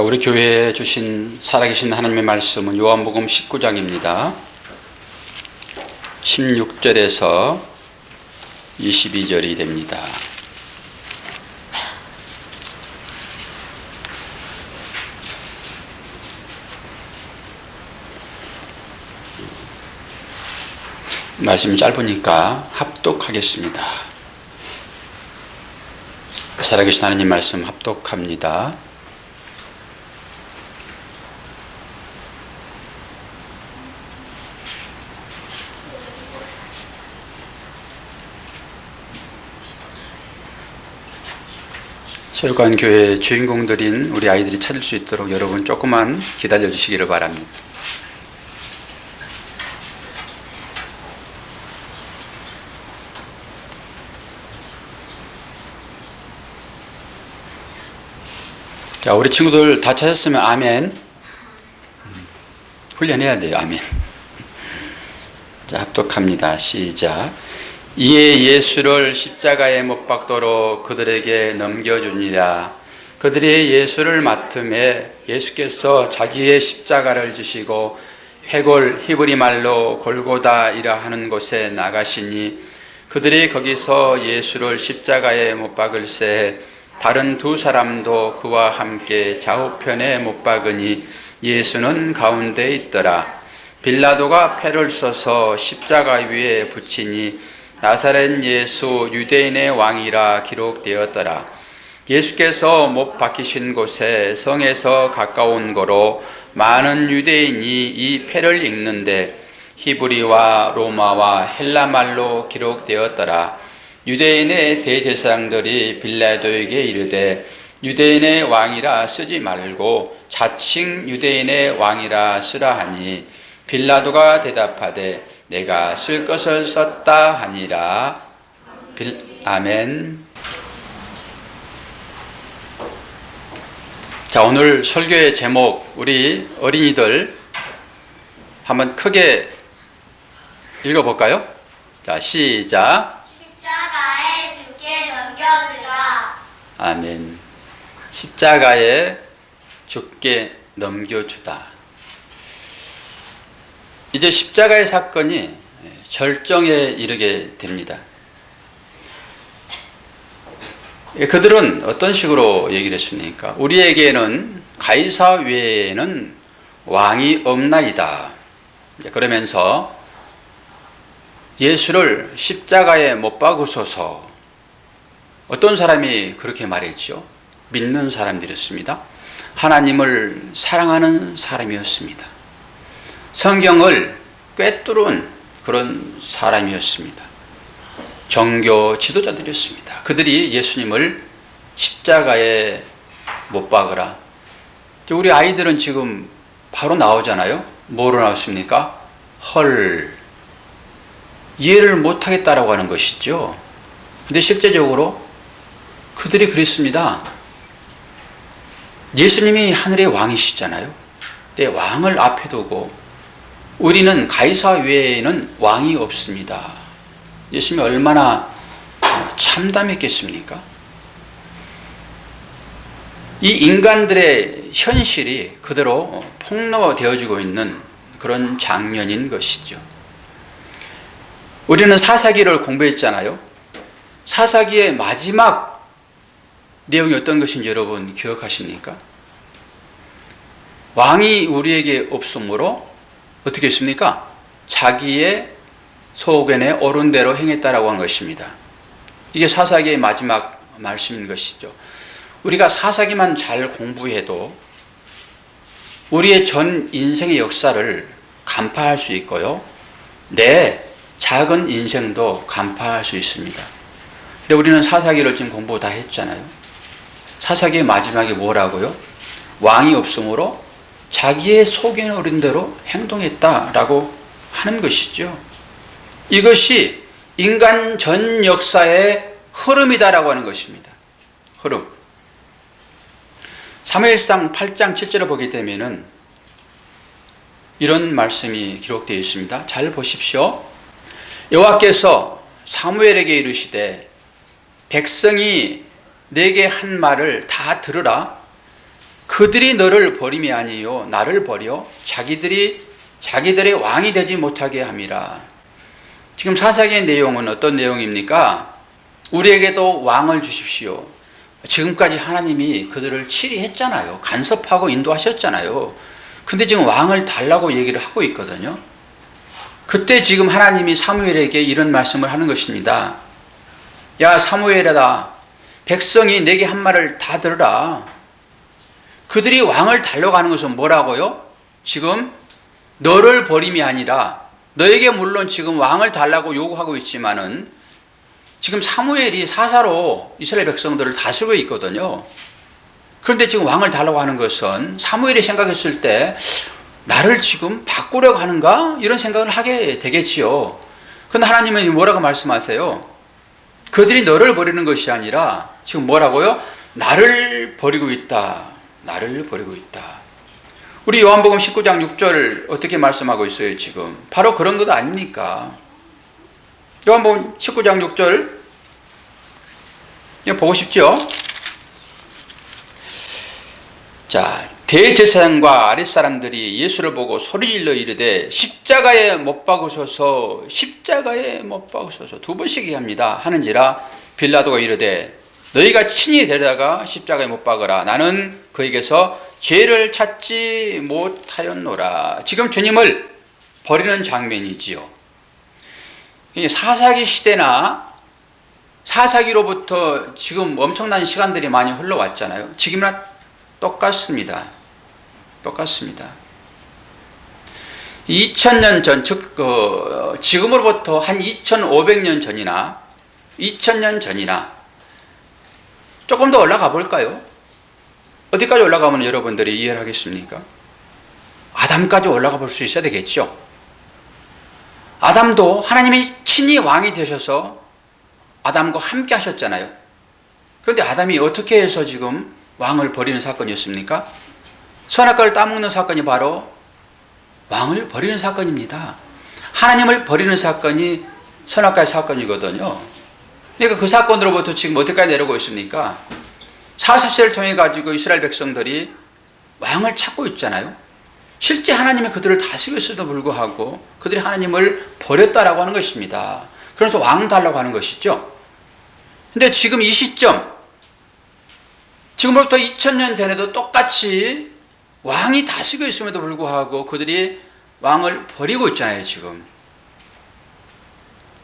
자, 우리 교회에 주신 살아계신 하나님의 말씀은 요한복음 19장입니다. 16절에서 22절이 됩니다. 말씀이 짧으니까 합독하겠습니다. 살아계신 하나님 말씀 합독합니다. 서울관교회 주인공들인 우리 아이들이 찾을 수 있도록 여러분 조금만 기다려 주시기를 바랍니다. 자, 우리 친구들 다 찾았으면 아멘. 훈련해야 돼요. 아멘. 자, 합독합니다. 시작. 이에 예수를 십자가에 못 박도록 그들에게 넘겨주니라. 그들이 예수를 맡음에 예수께서 자기의 십자가를 지시고 해골 히브리 말로 골고다이라 하는 곳에 나가시니 그들이 거기서 예수를 십자가에 못 박을새 다른 두 사람도 그와 함께 좌우편에 못 박으니 예수는 가운데 있더라. 빌라도가 패를 써서 십자가 위에 붙이니 나사렛 예수 유대인의 왕이라 기록되었더라. 예수께서 못 박히신 곳에 성에서 가까운 거로 많은 유대인이 이 패를 읽는데 히브리와 로마와 헬라말로 기록되었더라. 유대인의 대제사장들이 빌라도에게 이르되 유대인의 왕이라 쓰지 말고 자칭 유대인의 왕이라 쓰라 하니 빌라도가 대답하되 내가 쓸 것을 썼다 하니라. 아멘. 자, 오늘 설교의 제목 우리 어린이들 한번 크게 읽어볼까요? 자, 시작. 십자가에 죽게 넘겨주라. 아멘. 십자가에 죽게 넘겨주다. 이제 십자가의 사건이 절정에 이르게 됩니다. 그들은 어떤 식으로 얘기를 했습니까? 우리에게는 가이사 외에는 왕이 없나이다. 그러면서 예수를 십자가에 못 박으소서. 어떤 사람이 그렇게 말했죠? 믿는 사람들이었습니다. 하나님을 사랑하는 사람이었습니다. 성경을 꿰뚫은 그런 사람이었습니다. 종교 지도자들이었습니다. 그들이 예수님을 십자가에 못 박으라. 우리 아이들은 지금 바로 나오잖아요. 뭐로 나왔습니까? 헐. 이해를 못하겠다라고 하는 것이죠. 근데 실제적으로 그들이 그랬습니다. 예수님이 하늘의 왕이시잖아요. 근데 왕을 앞에 두고 우리는 가이사 외에는 왕이 없습니다. 예수님이 얼마나 참담했겠습니까? 이 인간들의 현실이 그대로 폭로되어지고 있는 그런 장면인 것이죠. 우리는 사사기를 공부했잖아요. 사사기의 마지막 내용이 어떤 것인지 여러분 기억하십니까? 왕이 우리에게 없으므로 어떻게 했습니까? 자기의 소견에 옳은 대로 행했다라고 하는 것입니다. 이게 사사기의 마지막 말씀인 것이죠. 우리가 사사기만 잘 공부해도 우리의 전 인생의 역사를 간파할 수 있고요. 내 작은 인생도 간파할 수 있습니다. 근데 우리는 사사기를 지금 공부 다 했잖아요. 사사기의 마지막에 뭐라고요? 왕이 없으므로 자기의 소견에 오른 대로 행동했다라고 하는 것이죠. 이것이 인간 전 역사의 흐름이다라고 하는 것입니다. 흐름. 사무엘상 8장 7절을 보게 되면은 이런 말씀이 기록되어 있습니다. 잘 보십시오. 여호와께서 사무엘에게 이르시되 백성이 내게 한 말을 다 들으라. 그들이 너를 버림이 아니요 나를 버려 자기들의 왕이 되지 못하게 함이라. 지금 사사기의 내용은 어떤 내용입니까? 우리에게도 왕을 주십시오. 지금까지 하나님이 그들을 치리했잖아요. 간섭하고 인도하셨잖아요. 근데 지금 왕을 달라고 얘기를 하고 있거든요. 그때 지금 하나님이 사무엘에게 이런 말씀을 하는 것입니다. 야 사무엘아, 백성이 내게 한 말을 다 들으라. 그들이 왕을 달라고 하는 것은 뭐라고요? 지금 너를 버림이 아니라, 너에게 물론 지금 왕을 달라고 요구하고 있지만은 지금 사무엘이 사사로 이스라엘 백성들을 다스리고 있거든요. 그런데 지금 왕을 달라고 하는 것은 사무엘이 생각했을 때 나를 지금 바꾸려고 하는가? 이런 생각을 하게 되겠지요. 그런데 하나님은 뭐라고 말씀하세요? 그들이 너를 버리는 것이 아니라 지금 뭐라고요? 나를 버리고 있다. 나를 버리고 있다. 우리 요한복음 19장 6절 어떻게 말씀하고 있어요 지금? 바로 그런 것 아닙니까? 요한복음 19장 6절 이거 보고 싶죠? 자, 대제사장과 아랫사람들이 예수를 보고 소리질러 이르되 십자가에 못 박으소서, 십자가에 못 박으소서 두 번씩 얘기합니다. 하는지라 빌라도가 이르되 너희가 친히 데려다가 십자가에 못 박으라. 나는 그에게서 죄를 찾지 못하였노라. 지금 주님을 버리는 장면이지요. 사사기 시대나 사사기로부터 지금 엄청난 시간들이 많이 흘러왔잖아요. 지금이나 똑같습니다. 똑같습니다. 2000년 전, 즉 지금으로부터 한 2500년 전이나 2000년 전이나 조금 더 올라가 볼까요? 어디까지 올라가면 여러분들이 이해를 하겠습니까? 아담까지 올라가 볼 수 있어야 되겠죠. 아담도 하나님이 친히 왕이 되셔서 아담과 함께 하셨잖아요. 그런데 아담이 어떻게 해서 지금 왕을 버리는 사건이었습니까? 선악과를 따먹는 사건이 바로 왕을 버리는 사건입니다. 하나님을 버리는 사건이 선악과의 사건이거든요. 그러니까 그 사건으로부터 지금 어디까지 내려오고 있습니까? 사사시대를 통해 가지고 이스라엘 백성들이 왕을 찾고 있잖아요. 실제 하나님이 그들을 다스리고 있어도 불구하고 그들이 하나님을 버렸다라고 하는 것입니다. 그래서 왕 달라고 하는 것이죠. 근데 지금 이 시점, 지금부터 2000년 전에도 똑같이 왕이 다스리고 있음에도 불구하고 그들이 왕을 버리고 있잖아요, 지금.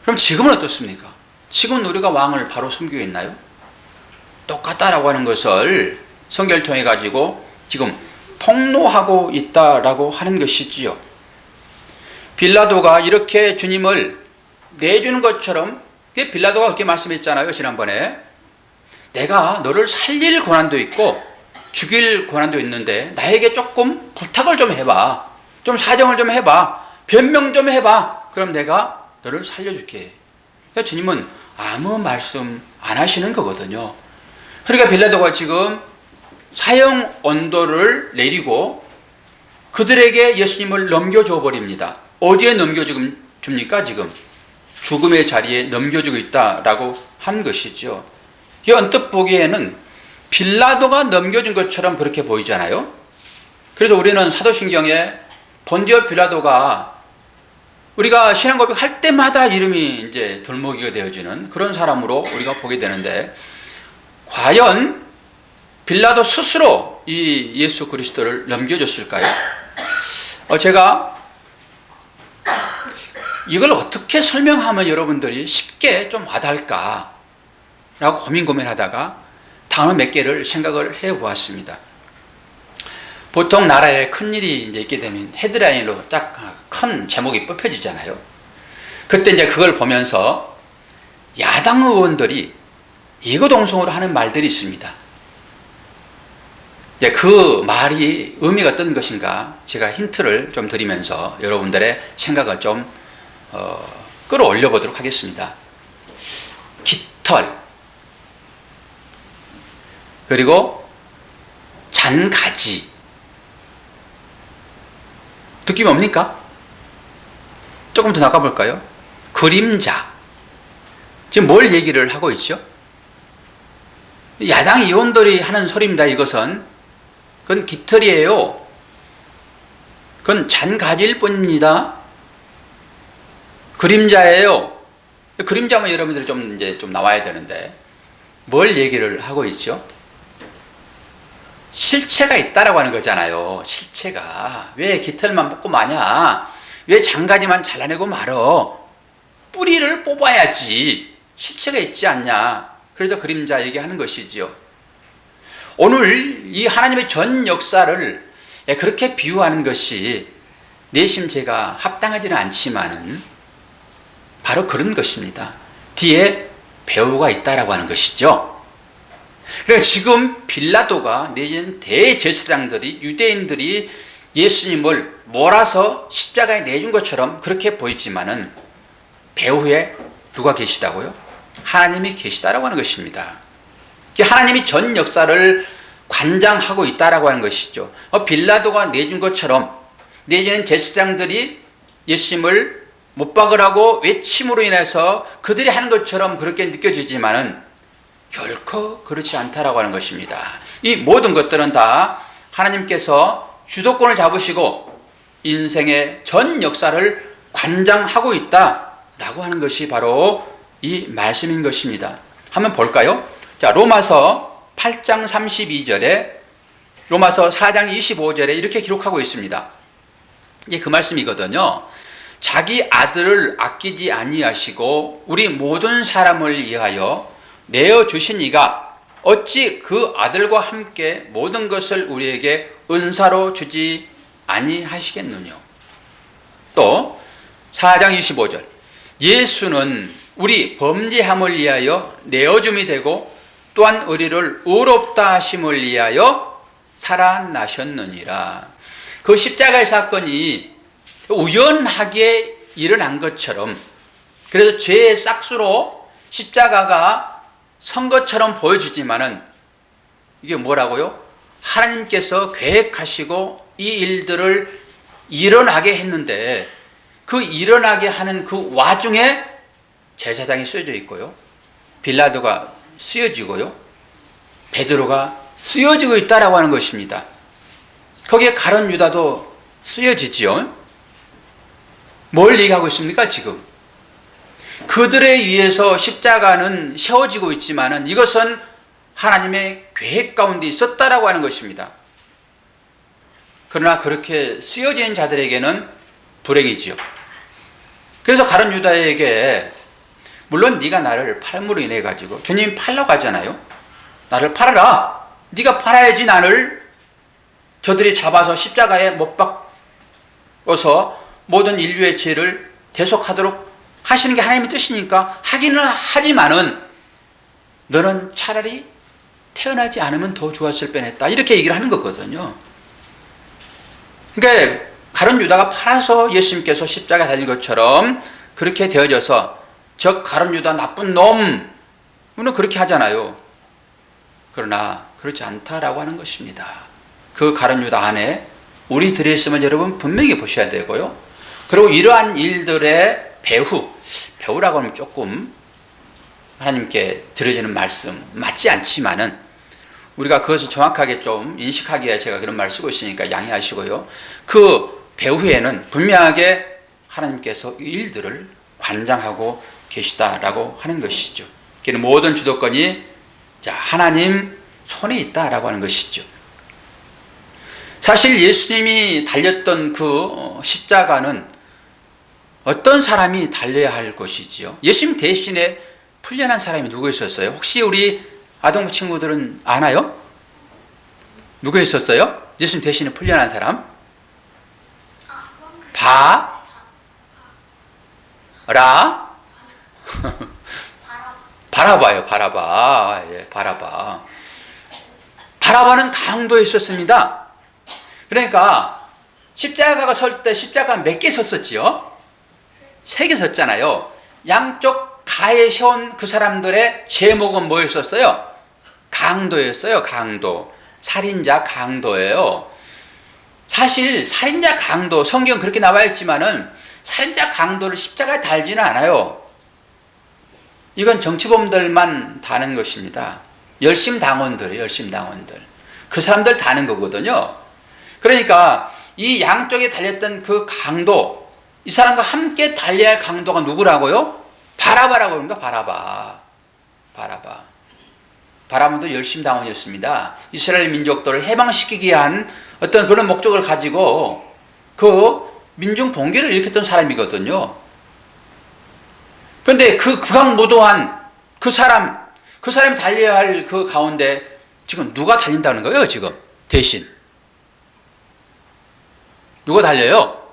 그럼 지금은 어떻습니까? 지금은 우리가 왕을 바로 섬기고 있나요? 똑같다라고 하는 것을 성경을 통해 가지고 지금 폭로하고 있다라고 하는 것이지요. 빌라도가 이렇게 주님을 내주는 것처럼, 빌라도가 그렇게 말씀했잖아요, 지난번에. 내가 너를 살릴 권한도 있고 죽일 권한도 있는데 나에게 조금 부탁을 좀 해봐. 좀 사정을 좀 해봐. 변명 좀 해봐. 그럼 내가 너를 살려줄게. 그러니까 주님은 아무 말씀 안 하시는 거거든요. 그러니까 빌라도가 지금 사형 언도를 내리고 그들에게 예수님을 넘겨줘 버립니다. 어디에 넘겨줍니까? 지금 죽음의 자리에 넘겨주고 있다라고 하는 것이죠. 이 언뜻 보기에는 빌라도가 넘겨준 것처럼 그렇게 보이잖아요. 그래서 우리는 사도신경에 본디오 빌라도가 우리가 신앙 고백할 때마다 이름이 이제 돌먹이가 되어지는 그런 사람으로 우리가 보게 되는데, 과연 빌라도 스스로 이 예수 그리스도를 넘겨줬을까요? 제가 이걸 어떻게 설명하면 여러분들이 쉽게 좀 와닿을까 라고 고민하다가 단어 몇 개를 생각을 해 보았습니다. 보통 나라에 큰 일이 이제 있게 되면 헤드라인으로 딱 큰 제목이 뽑혀지잖아요. 그때 이제 그걸 보면서 야당 의원들이 이거동성으로 하는 말들이 있습니다. 이제 그 말이 의미가 어떤 것인가 제가 힌트를 좀 드리면서 여러분들의 생각을 좀 끌어올려 보도록 하겠습니다. 깃털, 그리고 잔가지. 느낌이 옵니까? 조금 더 나가볼까요? 그림자. 지금 뭘 얘기를 하고 있죠? 야당 의원들이 하는 소리입니다. 이것은 그건 깃털이에요. 그건 잔가지일 뿐입니다. 그림자예요. 그림자면 여러분들 좀 나와야 되는데 뭘 얘기를 하고 있죠? 실체가 있다라고 하는 거잖아요. 실체가. 왜 깃털만 뽑고 마냐? 왜 장가지만 잘라내고 말어? 뿌리를 뽑아야지. 실체가 있지 않냐? 그래서 그림자 얘기하는 것이지요. 오늘 이 하나님의 전 역사를 그렇게 비유하는 것이 내심 제가 합당하지는 않지만은 바로 그런 것입니다. 뒤에 배우가 있다라고 하는 것이죠. 그러니까 지금 빌라도가 내지는 대제사장들이 유대인들이 예수님을 몰아서 십자가에 내준 것처럼 그렇게 보이지만은 배후에 누가 계시다고요? 하나님이 계시다라고 하는 것입니다. 하나님이 전 역사를 관장하고 있다라고 하는 것이죠. 빌라도가 내준 것처럼 내지는 제사장들이 예수님을 못 박으라고 외침으로 인해서 그들이 하는 것처럼 그렇게 느껴지지만은 결코 그렇지 않다라고 하는 것입니다. 이 모든 것들은 다 하나님께서 주도권을 잡으시고 인생의 전 역사를 관장하고 있다라고 하는 것이 바로 이 말씀인 것입니다. 한번 볼까요? 자, 로마서 8장 32절에 로마서 4장 25절에 이렇게 기록하고 있습니다. 이게 그 말씀이거든요. 자기 아들을 아끼지 아니하시고 우리 모든 사람을 위하여 내어주신 이가 어찌 그 아들과 함께 모든 것을 우리에게 은사로 주지 아니하시겠느냐. 또 4장 25절 예수는 우리 범죄함을 위하여 내어줌이 되고 또한 우리를 의롭다 하심을 위하여 살아나셨느니라. 그 십자가의 사건이 우연하게 일어난 것처럼 그래서 죄의 싹수로 십자가가 선 것처럼 보여주지만은 이게 뭐라고요? 하나님께서 계획하시고 이 일들을 일어나게 했는데 그 일어나게 하는 그 와중에 제사장이 쓰여져 있고요. 빌라도가 쓰여지고요. 베드로가 쓰여지고 있다라고 하는 것입니다. 거기에 가룟 유다도 쓰여지지요. 뭘 얘기하고 있습니까 지금? 그들에 의해서 십자가는 세워지고 있지만은 이것은 하나님의 계획 가운데 있었다라고 하는 것입니다. 그러나 그렇게 쓰여진 자들에게는 불행이지요. 그래서 가룟 유다에게 물론 네가 나를 팔므로 인해 가지고 주님 팔라고 하잖아요. 나를 팔아라. 네가 팔아야지 나를 저들이 잡아서 십자가에 못 박어서 모든 인류의 죄를 대속하도록 하시는 게 하나님의 뜻이니까 하기는 하지만은 너는 차라리 태어나지 않으면 더 좋았을 뻔했다. 이렇게 얘기를 하는 거거든요. 그러니까 가룟 유다가 팔아서 예수님께서 십자가에 달린 것처럼 그렇게 되어져서 저 가룟 유다 나쁜 놈 우리는 그렇게 하잖아요. 그러나 그렇지 않다라고 하는 것입니다. 그 가룟 유다 안에 우리 들어있음을 여러분 분명히 보셔야 되고요. 그리고 이러한 일들의 배후라고 하면 조금 하나님께 드려지는 말씀 맞지 않지만은 우리가 그것을 정확하게 좀 인식하기에 제가 그런 말을 쓰고 있으니까 양해하시고요. 그 배후에는 분명하게 하나님께서 이 일들을 관장하고 계시다라고 하는 것이죠. 그는 모든 주도권이 하나님 손에 있다라고 하는 것이죠. 사실 예수님이 달렸던 그 십자가는 어떤 사람이 달려야 할 것이지요? 예수님 대신에 풀려난 사람이 누구 있었어요? 혹시 우리 아동부 친구들은 아나요? 누구 있었어요? 예수님 대신에 풀려난 사람? 바라바요. 바라바. 예, 바라바. 바라바는 강도에 있었습니다. 그러니까 십자가가 설 때 십자가 몇 개 섰었지요? 3개 섰잖아요. 양쪽 가에 세운 그 사람들의 제목은 뭐였었어요? 강도였어요. 강도. 살인자 강도예요. 사실 살인자 강도 성경 그렇게 나와 있지만은 살인자 강도를 십자가에 달지는 않아요. 이건 정치범들만 다는 것입니다. 열심당원들이에요. 열심당원들. 그 사람들 다는 거거든요. 그러니까 이 양쪽에 달렸던 그 강도, 이 사람과 함께 달려야 할 강도가 누구라고요? 바라바라고 합니다. 바라바도 열심당원이었습니다. 이스라엘 민족들을 해방시키기 위한 어떤 그런 목적을 가지고 그 민중 봉기를 일으켰던 사람이거든요. 그런데 그 극악무도한 그 사람이 달려야 할 그 가운데 지금 누가 달린다는 거예요, 지금? 대신. 누가 달려요?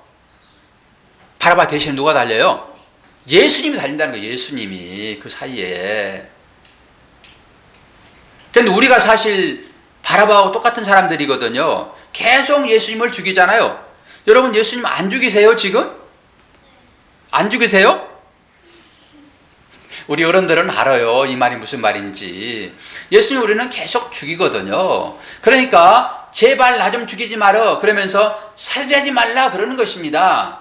바라바 대신 누가 달려요? 예수님이 달린다는 거예요, 예수님이. 그 사이에. 그런데 우리가 사실 바라바하고 똑같은 사람들이거든요. 계속 예수님을 죽이잖아요. 여러분, 예수님 안 죽이세요, 지금? 안 죽이세요? 우리 어른들은 알아요. 이 말이 무슨 말인지. 예수님 우리는 계속 죽이거든요. 그러니까 제발 나 좀 죽이지 마라 그러면서 살인하지 말라 그러는 것입니다.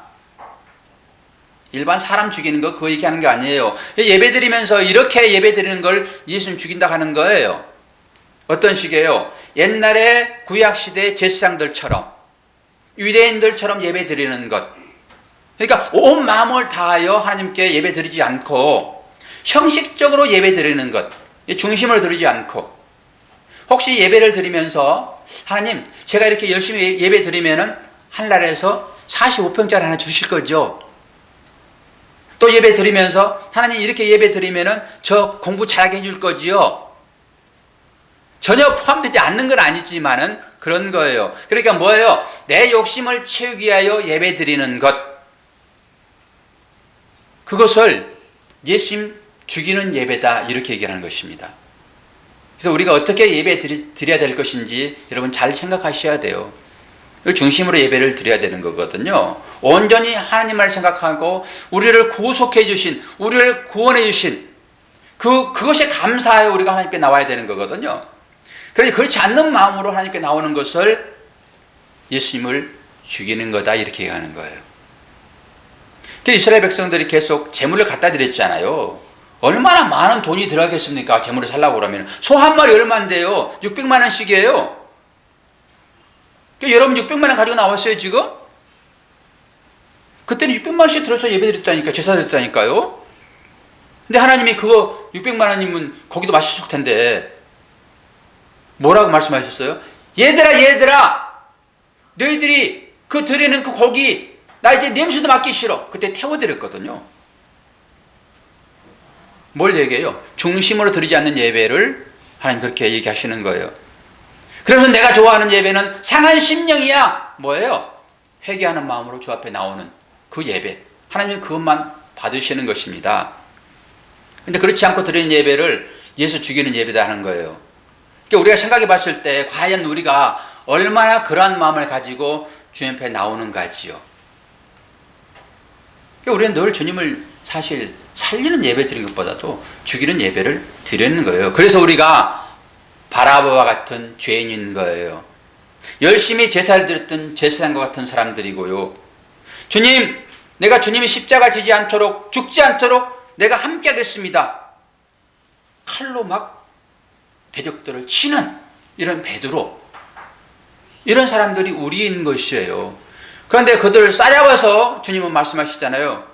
일반 사람 죽이는 거 그거 얘기하는 게 아니에요. 예배 드리면서 이렇게 예배 드리는 걸 예수님 죽인다 하는 거예요. 어떤 식이에요? 옛날에 구약시대 제사장들처럼 유대인들처럼 예배 드리는 것. 그러니까 온 마음을 다하여 하나님께 예배 드리지 않고 형식적으로 예배 드리는 것, 중심을 드리지 않고, 혹시 예배를 드리면서 하나님 제가 이렇게 열심히 예배 드리면은 하늘나라에서 45평짜리 하나 주실 거죠? 또 예배 드리면서 하나님 이렇게 예배 드리면은 저 공부 잘하게 해줄 거지요? 전혀 포함되지 않는 건 아니지만은 그런 거예요. 그러니까 뭐예요? 내 욕심을 채우기 위하여 예배 드리는 것, 그것을 예수님 죽이는 예배다 이렇게 얘기하는 것입니다. 그래서 우리가 어떻게 예배 드려야 될 것인지 여러분 잘 생각하셔야 돼요. 중심으로 예배를 드려야 되는 거거든요. 온전히 하나님을 생각하고 우리를 구속해 주신, 우리를 구원해 주신 그것에 감사하여 우리가 하나님께 나와야 되는 거거든요. 그러니 그렇지 않는 마음으로 하나님께 나오는 것을 예수님을 죽이는 거다 이렇게 얘기하는 거예요. 그래서 이스라엘 백성들이 계속 재물을 갖다 드렸잖아요. 얼마나 많은 돈이 들어가겠습니까? 재물을 살라고 그러면. 소 한 마리 얼마인데요? 600만 원씩이에요. 그러니까 여러분 600만 원 가지고 나왔어요 지금? 그때는 600만 원씩 들어서 예배드렸다니까, 제사 드렸다니까요. 근데 하나님이 그거 600만 원이면 고기도 맛있을 텐데 뭐라고 말씀하셨어요? 얘들아 너희들이 그 드리는 그 고기 나 이제 냄새도 맡기 싫어. 그때 태워드렸거든요. 뭘 얘기해요? 중심으로 드리지 않는 예배를 하나님 그렇게 얘기하시는 거예요. 그래서 내가 좋아하는 예배는 상한 심령이야. 뭐예요? 회개하는 마음으로 주 앞에 나오는 그 예배. 하나님은 그것만 받으시는 것입니다. 근데 그렇지 않고 드리는 예배를 예수 죽이는 예배다 하는 거예요. 그러니까 우리가 생각해 봤을 때 과연 우리가 얼마나 그러한 마음을 가지고 주님 앞에 나오는가지요. 그러니까 우리는 늘 주님을 사실 살리는 예배 드리는 것보다도 죽이는 예배를 드리는 거예요. 그래서 우리가 바라바와 같은 죄인인 거예요. 열심히 제사를 드렸던 제사장과 같은 사람들이고요. 주님, 내가 주님이 십자가 지지 않도록, 죽지 않도록 내가 함께 하겠습니다. 칼로 막 대적들을 치는 이런 베드로, 이런 사람들이 우리인 것이에요. 그런데 그들을 싸잡아서 주님은 말씀하시잖아요.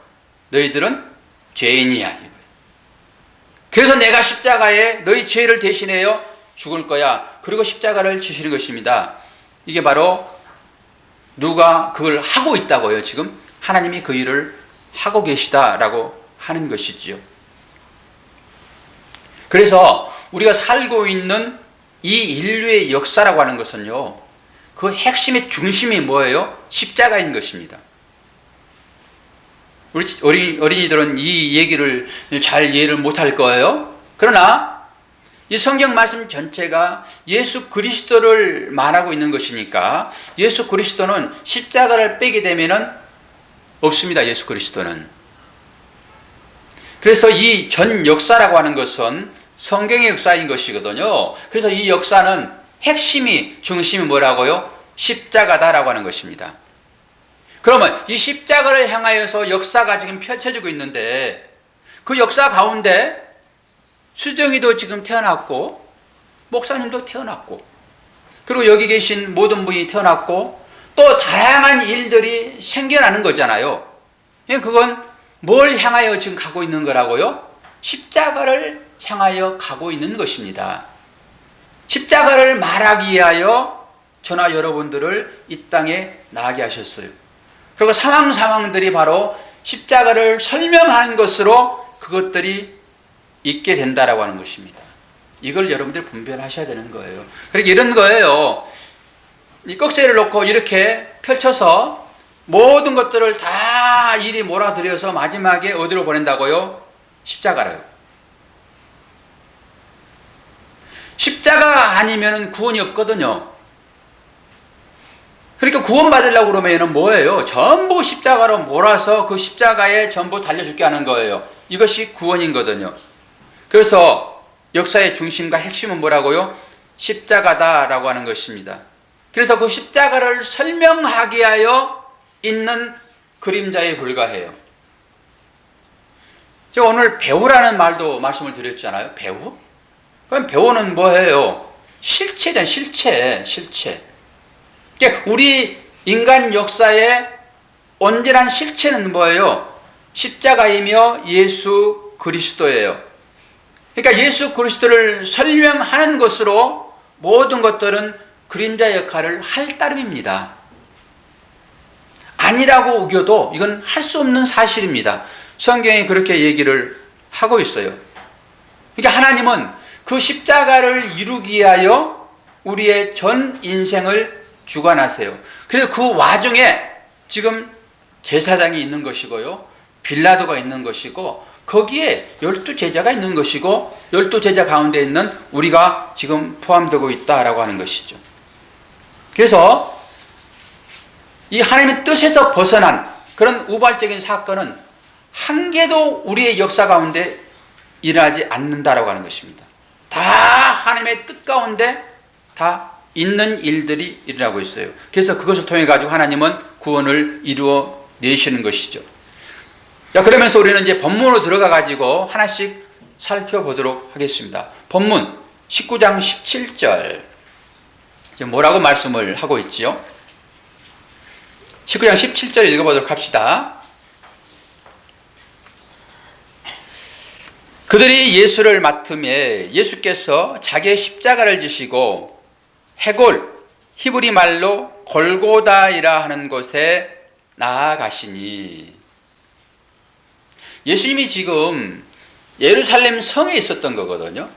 너희들은 죄인이야. 그래서 내가 십자가에 너희 죄를 대신하여 죽을 거야. 그리고 십자가를 지시는 것입니다. 이게 바로 누가 그걸 하고 있다고요. 지금 하나님이 그 일을 하고 계시다라고 하는 것이지요. 그래서 우리가 살고 있는 이 인류의 역사라고 하는 것은요, 그 핵심의 중심이 뭐예요? 십자가인 것입니다. 우리 어린이들은 이 얘기를 잘 이해를 못할 거예요. 그러나 이 성경 말씀 전체가 예수 그리스도를 말하고 있는 것이니까 예수 그리스도는 십자가를 빼게 되면은 없습니다. 예수 그리스도는. 그래서 이 전 역사라고 하는 것은 성경의 역사인 것이거든요. 그래서 이 역사는 핵심이, 중심이 뭐라고요? 십자가다라고 하는 것입니다. 그러면 이 십자가를 향하여서 역사가 지금 펼쳐지고 있는데 그 역사 가운데 수정이도 지금 태어났고 목사님도 태어났고 그리고 여기 계신 모든 분이 태어났고 또 다양한 일들이 생겨나는 거잖아요. 그건 뭘 향하여 지금 가고 있는 거라고요? 십자가를 향하여 가고 있는 것입니다. 십자가를 말하기 위하여 저나 여러분들을 이 땅에 나게 하셨어요. 그리고 상황들이 바로 십자가를 설명하는 것으로 그것들이 있게 된다라고 하는 것입니다. 이걸 여러분들이 분별하셔야 되는 거예요. 그러니까 이런 거예요. 이 꺽쇠를 놓고 이렇게 펼쳐서 모든 것들을 다 이리 몰아들여서 마지막에 어디로 보낸다고요? 십자가로요. 십자가 아니면 구원이 없거든요. 그러니까 구원받으려고 그러면 뭐예요? 전부 십자가로 몰아서 그 십자가에 전부 달려 죽게 하는 거예요. 이것이 구원인 거거든요. 그래서 역사의 중심과 핵심은 뭐라고요? 십자가다라고 하는 것입니다. 그래서 그 십자가를 설명하기 위하여 있는 그림자에 불과해요. 제가 오늘 배우라는 말도 말씀을 드렸잖아요. 배우? 그럼 배우는 뭐예요? 실체잖아요. 실체. 그러니까 우리 인간 역사의 온전한 실체는 뭐예요? 십자가이며 예수 그리스도예요. 그러니까 예수 그리스도를 설명하는 것으로 모든 것들은 그림자 역할을 할 따름입니다. 아니라고 우겨도 이건 할 수 없는 사실입니다. 성경이 그렇게 얘기를 하고 있어요. 그러니까 하나님은 그 십자가를 이루기 위하여 우리의 전 인생을 주관하세요. 그래서 그 와중에 지금 제사장이 있는 것이고요, 빌라도가 있는 것이고, 거기에 12제자가 있는 것이고, 12제자 가운데 있는 우리가 지금 포함되고 있다라고 하는 것이죠. 그래서 이 하나님의 뜻에서 벗어난 그런 우발적인 사건은 한 개도 우리의 역사 가운데 일어나지 않는다라고 하는 것입니다. 다 하나님의 뜻 가운데 다 있는 일들이 일어나고 있어요. 그래서 그것을 통해 가지고 하나님은 구원을 이루어 내시는 것이죠. 자, 그러면서 우리는 이제 본문으로 들어가 가지고 하나씩 살펴보도록 하겠습니다. 본문 19장 17절 뭐라고 말씀을 하고 있지요? 19장 17절 읽어보도록 합시다. 그들이 예수를 맡음에 예수께서 자기의 십자가를 지시고 해골, 히브리 말로 골고다이라 하는 곳에 나아가시니, 예수님이 지금 예루살렘 성에 있었던 거거든요.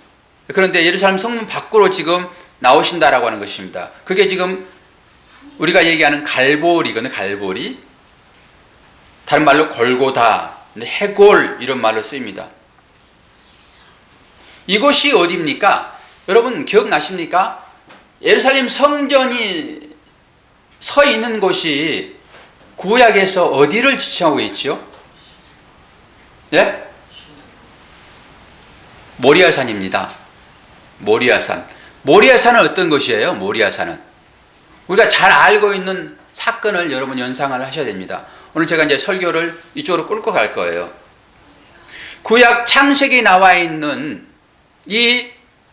그런데 예루살렘 성문 밖으로 지금 나오신다라고 하는 것입니다. 그게 지금 우리가 얘기하는 갈보리거든요. 갈보리. 다른 말로 골고다, 해골 이런 말로 쓰입니다. 이곳이 어디입니까? 여러분 기억나십니까? 예루살렘 성전이 서 있는 곳이 구약에서 어디를 지칭하고 있지요? 예? 모리아산입니다. 모리아산. 모리아산은 어떤 것이에요? 모리아산은 우리가 잘 알고 있는 사건을 여러분 연상을 하셔야 됩니다. 오늘 제가 이제 설교를 이쪽으로 끌고 갈 거예요. 구약 창세기에 나와 있는 이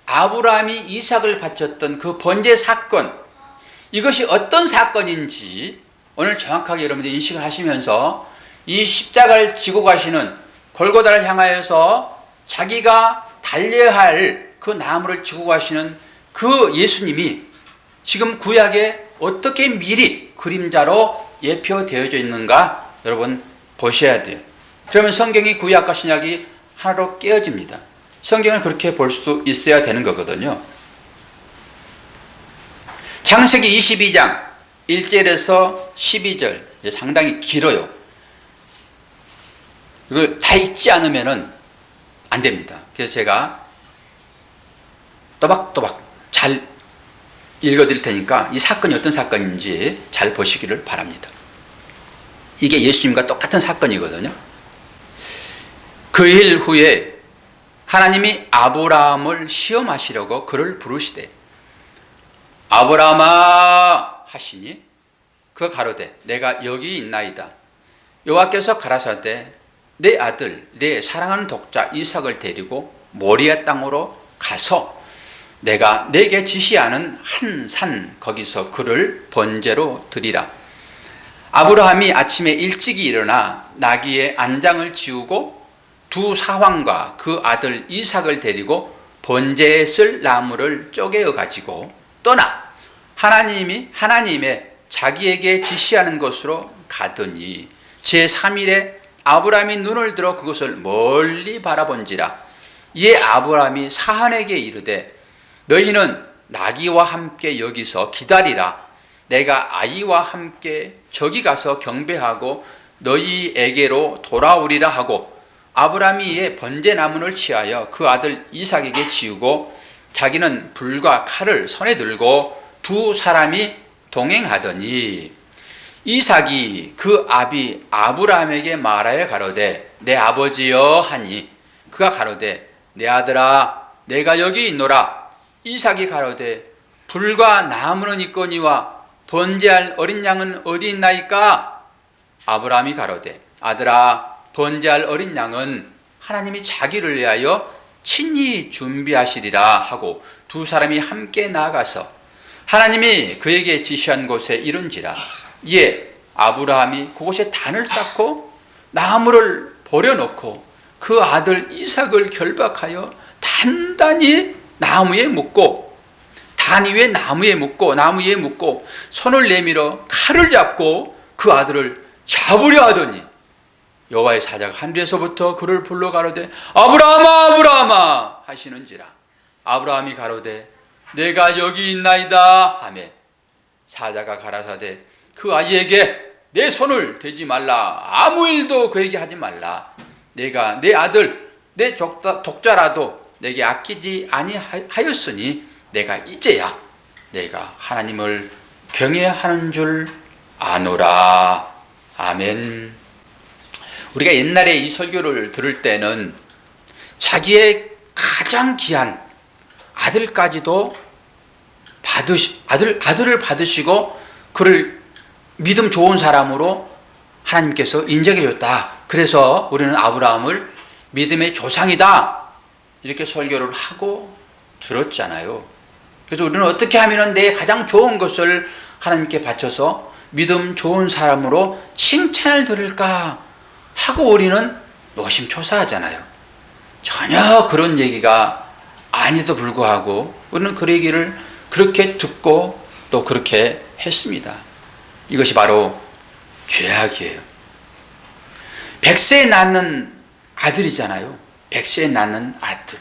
아브라함이 이삭을 바쳤던 그 번제 사건, 이것이 어떤 사건인지 오늘 정확하게 여러분들이 인식을 하시면서 이 십자가를 지고 가시는, 골고다를 향하여서 자기가 달려야 할 그 나무를 지고 가시는 그 예수님이 지금 구약에 어떻게 미리 그림자로 예표되어져 있는가 여러분 보셔야 돼요. 그러면 성경이 구약과 신약이 하나로 깨어집니다. 성경을 그렇게 볼 수 있어야 되는 거거든요. 창세기 22장 1절에서 12절 상당히 길어요. 이걸 다 읽지 않으면 안 됩니다. 그래서 제가 또박또박 잘 읽어드릴 테니까 이 사건이 어떤 사건인지 잘 보시기를 바랍니다. 이게 예수님과 똑같은 사건이거든요. 그 일 후에 하나님이 아브라함을 시험하시려고 그를 부르시되 아브라함아 하시니 그 가로되 내가 여기 있나이다. 여호와께서 가라사대 내 아들 내 사랑하는 독자 이삭을 데리고 모리아 땅으로 가서 내가 내게 지시하는 한 산 거기서 그를 번제로 드리라. 아브라함이 아침에 일찍이 일어나 나귀의 안장을 지우고 두 사황과 그 아들 이삭을 데리고 번제에 쓸 나무를 쪼개어 가지고 떠나 하나님의 자기에게 지시하는 곳으로 가더니 제3일에 아브라함이 눈을 들어 그것을 멀리 바라본지라. 이에 아브라함이 사한에게 이르되 너희는 나귀와 함께 여기서 기다리라. 내가 아이와 함께 저기 가서 경배하고 너희에게로 돌아오리라 하고 아브라함이 이에 번제나무를 취하여 그 아들 이삭에게 지우고 자기는 불과 칼을 손에 들고 두 사람이 동행하더니 이삭이 그 아비 아브라함에게 말하여 가로되 내 아버지여 하니 그가 가로되 내 아들아 내가 여기 있노라. 이삭이 가로되 불과 나무는 있거니와 번제할 어린 양은 어디 있나이까? 아브라함이 가로되 아들아 번제할 어린 양은 하나님이 자기를 위하여 친히 준비하시리라 하고 두 사람이 함께 나아가서 하나님이 그에게 지시한 곳에 이른지라. 이에 아브라함이 그곳에 단을 쌓고 나무를 버려놓고 그 아들 이삭을 결박하여 단단히 나무에 묶고 단 위에 나무에 묶고 손을 내밀어 칼을 잡고 그 아들을 잡으려 하더니 여호와의 사자가 하늘에서부터 그를 불러 가로되 아브라함아 아브라함아 하시는지라. 아브라함이 가로되 내가 여기 있나이다 하며 사자가 가라사대 그 아이에게 내 손을 대지 말라. 아무 일도 그에게 하지 말라. 내가 내 아들 내 독자라도 내게 아끼지 아니하였으니 내가 이제야 내가 하나님을 경외하는 줄 아노라. 아멘. 우리가 옛날에 이 설교를 들을 때는 자기의 가장 귀한 아들까지도 아들을 받으시고 그를 믿음 좋은 사람으로 하나님께서 인정해 줬다. 그래서 우리는 아브라함을 믿음의 조상이다. 이렇게 설교를 하고 들었잖아요. 그래서 우리는 어떻게 하면 내 가장 좋은 것을 하나님께 바쳐서 믿음 좋은 사람으로 칭찬을 들을까 하고 우리는 노심초사하잖아요. 전혀 그런 얘기가 아니도 불구하고 우리는 그 얘기를 그렇게 듣고 또 그렇게 했습니다. 이것이 바로 죄악이에요. 100세에 낳는 아들이잖아요. 100세에 낳는 아들.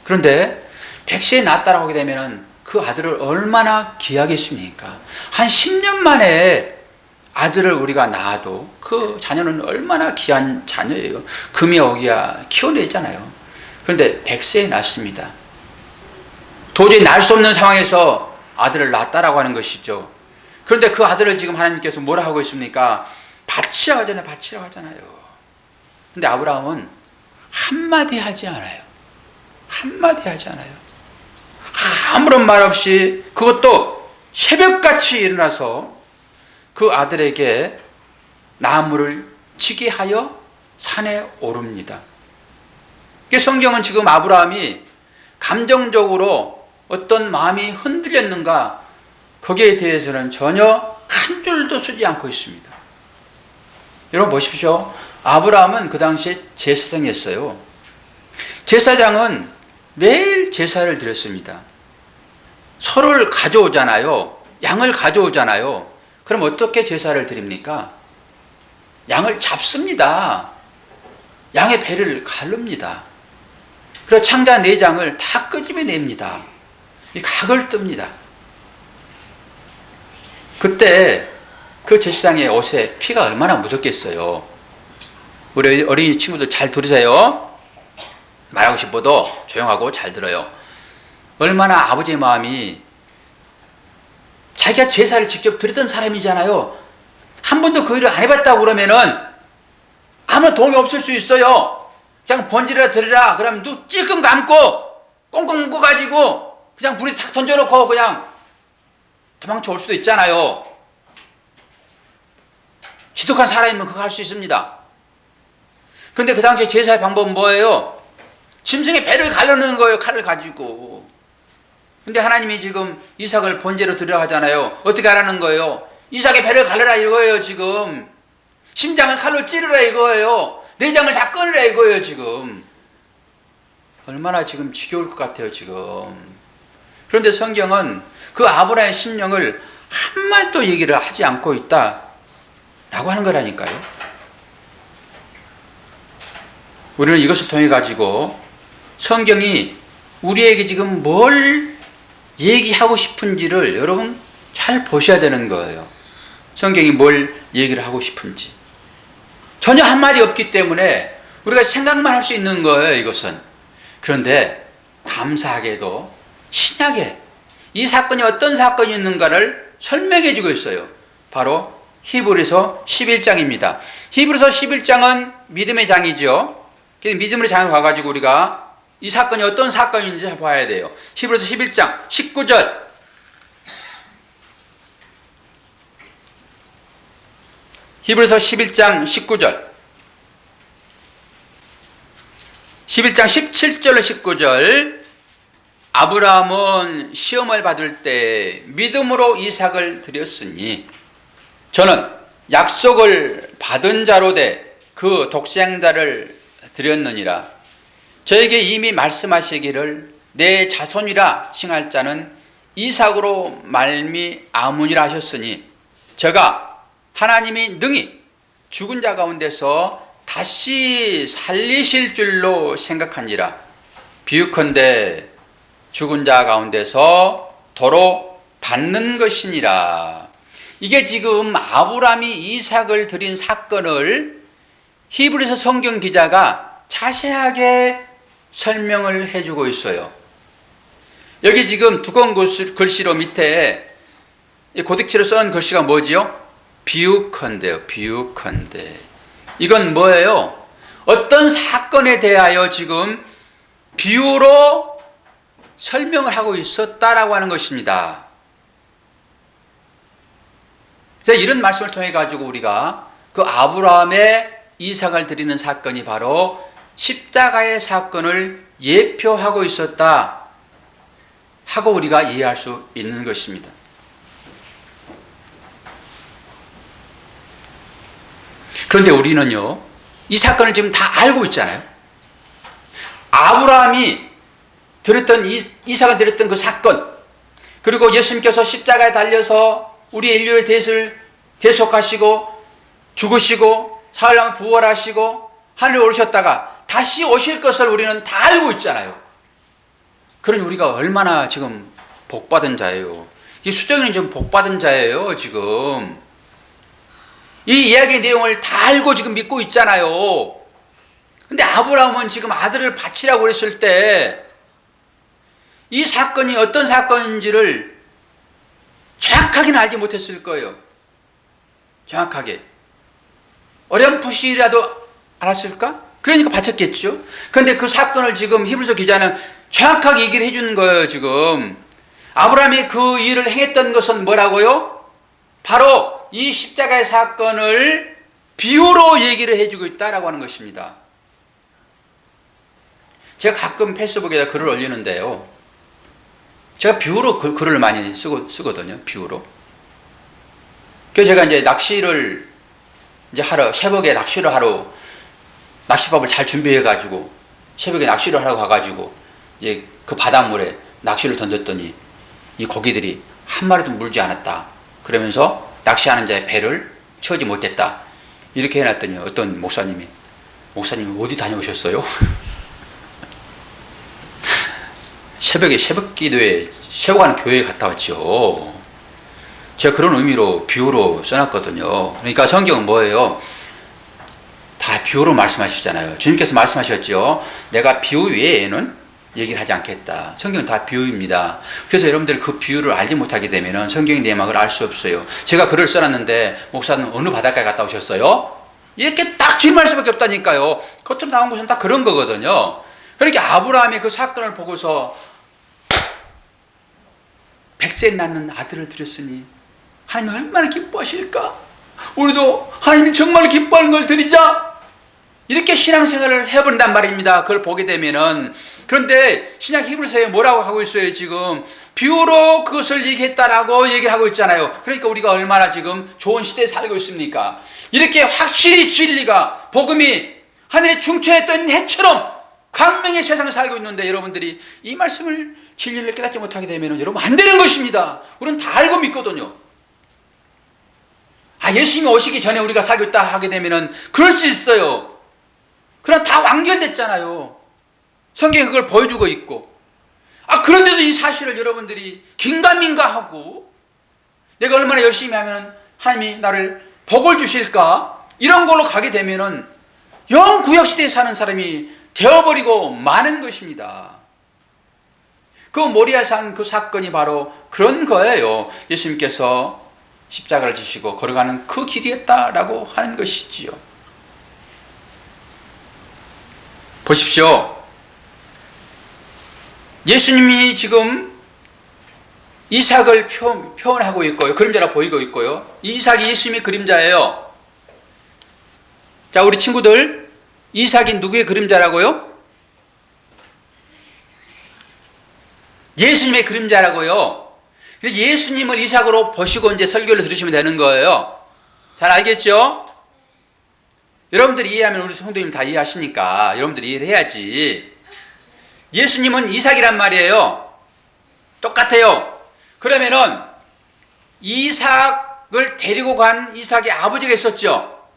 그런데 100세에 낳았다라고 하게 되면 그 아들을 얼마나 귀하겠습니까? 한 10년 만에 아들을 우리가 낳아도 그 자녀는 얼마나 귀한 자녀예요. 금이 오기야 키워내잖아요. 그런데 100세에 낳습니다. 도저히 낳을 수 없는 상황에서 아들을 낳았다라고 하는 것이죠. 그런데 그 아들을 지금 하나님께서 뭐라 하고 있습니까? 바치라고 하잖아요. 바치라고 하잖아요. 근데 아브라함은 한마디 하지 않아요. 한마디 하지 않아요. 아무런 말 없이 그것도 새벽같이 일어나서 그 아들에게 나무를 치게 하여 산에 오릅니다. 성경은 지금 아브라함이 감정적으로 어떤 마음이 흔들렸는가 거기에 대해서는 전혀 한 줄도 쓰지 않고 있습니다. 여러분 보십시오. 아브라함은 그 당시에 제사장이었어요. 제사장은 매일 제사를 드렸습니다. 소를 가져오잖아요. 양을 가져오잖아요. 그럼 어떻게 제사를 드립니까? 양을 잡습니다. 양의 배를 가릅니다. 그리고 창자 내장을 다 끄집어냅니다. 이 각을 뜹니다. 그때 그 제사장의 옷에 피가 얼마나 묻었겠어요. 우리 어린이 친구들 잘 들으세요. 말하고 싶어도 조용하고 잘 들어요. 얼마나 아버지의 마음이, 자기가 제사를 직접 드렸던 사람이잖아요. 한 번도 그 일을 안 해봤다고 그러면은 아무 도움이 없을 수 있어요. 그냥 번지라 드리라 그러면 눈 찔끔 감고 꽁꽁 묶어가지고 그냥 불에 탁 던져놓고 그냥 도망쳐 올 수도 있잖아요. 지독한 사람이면 그거 할 수 있습니다. 그런데 그 당시에 제사의 방법은 뭐예요? 짐승의 배를 가르는 거예요. 칼을 가지고. 근데 하나님이 지금 이삭을 번제로 드리라 하잖아요. 어떻게 하라는 거예요? 이삭의 배를 갈르라 이거예요 지금. 심장을 칼로 찌르라 이거예요. 내장을 다 끊으라 이거예요 지금. 얼마나 지금 지겨울 것 같아요 지금. 그런데 성경은 그 아브라함의 심령을 한마디도 얘기를 하지 않고 있다 라고 하는 거라니까요. 우리는 이것을 통해 가지고 성경이 우리에게 지금 뭘 얘기하고 싶은지를 여러분 잘 보셔야 되는 거예요. 성경이 뭘 얘기를 하고 싶은지 전혀 한마디 없기 때문에 우리가 생각만 할 수 있는 거예요 이것은. 그런데 감사하게도 신약에 이 사건이 어떤 사건이 있는가를 설명해 주고 있어요. 바로 히브리서 11장입니다. 히브리서 11장은 믿음의 장이죠. 그래서 믿음의 장을 가가지고 우리가 이 사건이 어떤 사건인지 봐야 돼요. 히브리서 11장 19절. 히브리서 11장 19절. 11장 17절로 19절. 아브라함은 시험을 받을 때 믿음으로 이삭을 드렸으니 저는 약속을 받은 자로 돼 그 독생자를 드렸느니라. 저에게 이미 말씀하시기를 내 자손이라 칭할 자는 이삭으로 말미암으니라 하셨으니 제가 하나님이 능히 죽은 자 가운데서 다시 살리실 줄로 생각하니라. 비유컨대 죽은 자 가운데서 도로 받는 것이니라. 이게 지금 아브라함이 이삭을 드린 사건을 히브리서 성경 기자가 자세하게 설명을 해주고 있어요. 여기 지금 두꺼운 글씨로 밑에 고딕지로 써놓은 글씨가 뭐지요? 비유컨대요. 비유컨대. 이건 뭐예요? 어떤 사건에 대하여 지금 비유로 설명을 하고 있었다라고 하는 것입니다. 그래서 이런 말씀을 통해 가지고 우리가 그 아브라함의 이삭을 드리는 사건이 바로 십자가의 사건을 예표하고 있었다 하고 우리가 이해할 수 있는 것입니다. 그런데 우리는요, 이 사건을 지금 다 알고 있잖아요. 아브라함이 드렸던 이삭을 드렸던 그 사건, 그리고 예수님께서 십자가에 달려서 우리 인류의 대를 대속하시고 죽으시고 사흘 남아 부활하시고 하늘에 오르셨다가 다시 오실 것을 우리는 다 알고 있잖아요. 그러니 우리가 얼마나 지금 복받은 자예요. 이 수정이는 지금 복받은 자예요. 지금 이 이야기의 내용을 다 알고 지금 믿고 있잖아요. 근데 아브라함은 지금 아들을 바치라고 그랬을 때 이 사건이 어떤 사건인지를 정확하게는 알지 못했을 거예요. 정확하게. 어렴풋이라도 알았을까? 그러니까 바쳤겠죠. 그런데 그 사건을 지금 히브리서 기자는 정확하게 얘기를 해주는 거예요. 지금 아브라함이 그 일을 행했던 것은 뭐라고요? 바로 이 십자가의 사건을 비유로 얘기를 해주고 있다라고 하는 것입니다. 제가 가끔 페이스북에다 글을 올리는데요, 제가 비유로 글을 많이 쓰거든요. 비유로. 그래서 제가 이제 낚시를 이제 새벽에 낚시를 하러 낚시밥을 잘 준비해가지고 새벽에 낚시를 하러 가가지고 이제 그 바닷물에 낚시를 던졌더니 이 고기들이 한 마리도 물지 않았다. 그러면서 낚시하는 자의 배를 채우지 못했다. 이렇게 해놨더니 어떤 목사님 어디 다녀오셨어요? 새벽에 새벽 기도에 세워가는 교회에 갔다 왔죠. 제가 그런 의미로 비유로 써놨거든요. 그러니까 성경은 뭐예요? 다 비유로 말씀하시잖아요. 주님께서 말씀하셨죠. 내가 비유 외에는 얘기를 하지 않겠다. 성경은 다 비유입니다. 그래서 여러분들 그 비유를 알지 못하게 되면 성경의 내막을 알 수 없어요. 제가 글을 써놨는데 목사는 어느 바닷가에 갔다 오셨어요? 이렇게 딱 질문할 수밖에 없다니까요. 겉으로 나온 것은 다 그런 거거든요. 그러니까 아브라함의 그 사건을 보고서 100세 낳는 아들을 드렸으니 하나님이 얼마나 기뻐하실까? 우리도 하나님이 정말 기뻐하는 걸 드리자. 이렇게 신앙생활을 해본단 말입니다. 그걸 보게 되면은. 그런데 신약 히브리서에 뭐라고 하고 있어요? 지금 비유로 그것을 얘기했다라고 얘기를 하고 있잖아요. 그러니까 우리가 얼마나 지금 좋은 시대에 살고 있습니까? 이렇게 확실히 진리가, 복음이 하늘에 중천했던 해처럼 광명의 세상을 살고 있는데 여러분들이 이 말씀을, 진리를 깨닫지 못하게 되면 여러분 안 되는 것입니다. 우리는 다 알고 믿거든요. 예수님이 오시기 전에 우리가 살고 있다 하게 되면 그럴 수 있어요. 그러나 다 완결됐잖아요. 성경이 그걸 보여주고 있고. 그런데도 이 사실을 여러분들이 긴가민가하고, 내가 얼마나 열심히 하면 하나님이 나를 복을 주실까, 이런 걸로 가게 되면은 영구역시대에 사는 사람이 되어버리고 마는 것입니다. 그 모리아산 그 사건이 바로 그런 거예요. 예수님께서 십자가를 지시고 걸어가는 그 길이었다라고 하는 것이지요. 보십시오. 예수님이 지금 이삭을 표현하고 있고요. 그림자라 보이고 있고요. 이삭이 예수님의 그림자예요. 자, 우리 친구들, 이삭이 누구의 그림자라고요? 예수님의 그림자라고요. 예수님을 이삭으로 보시고 이제 설교를 들으시면 되는 거예요. 잘 알겠죠? 여러분들이 이해하면 우리 성도님 다 이해하시니까 여러분들이 이해를 해야지. 예수님은 이삭이란 말이에요. 똑같아요. 그러면은 이삭을 데리고 간 이삭의 아버지가 있었죠.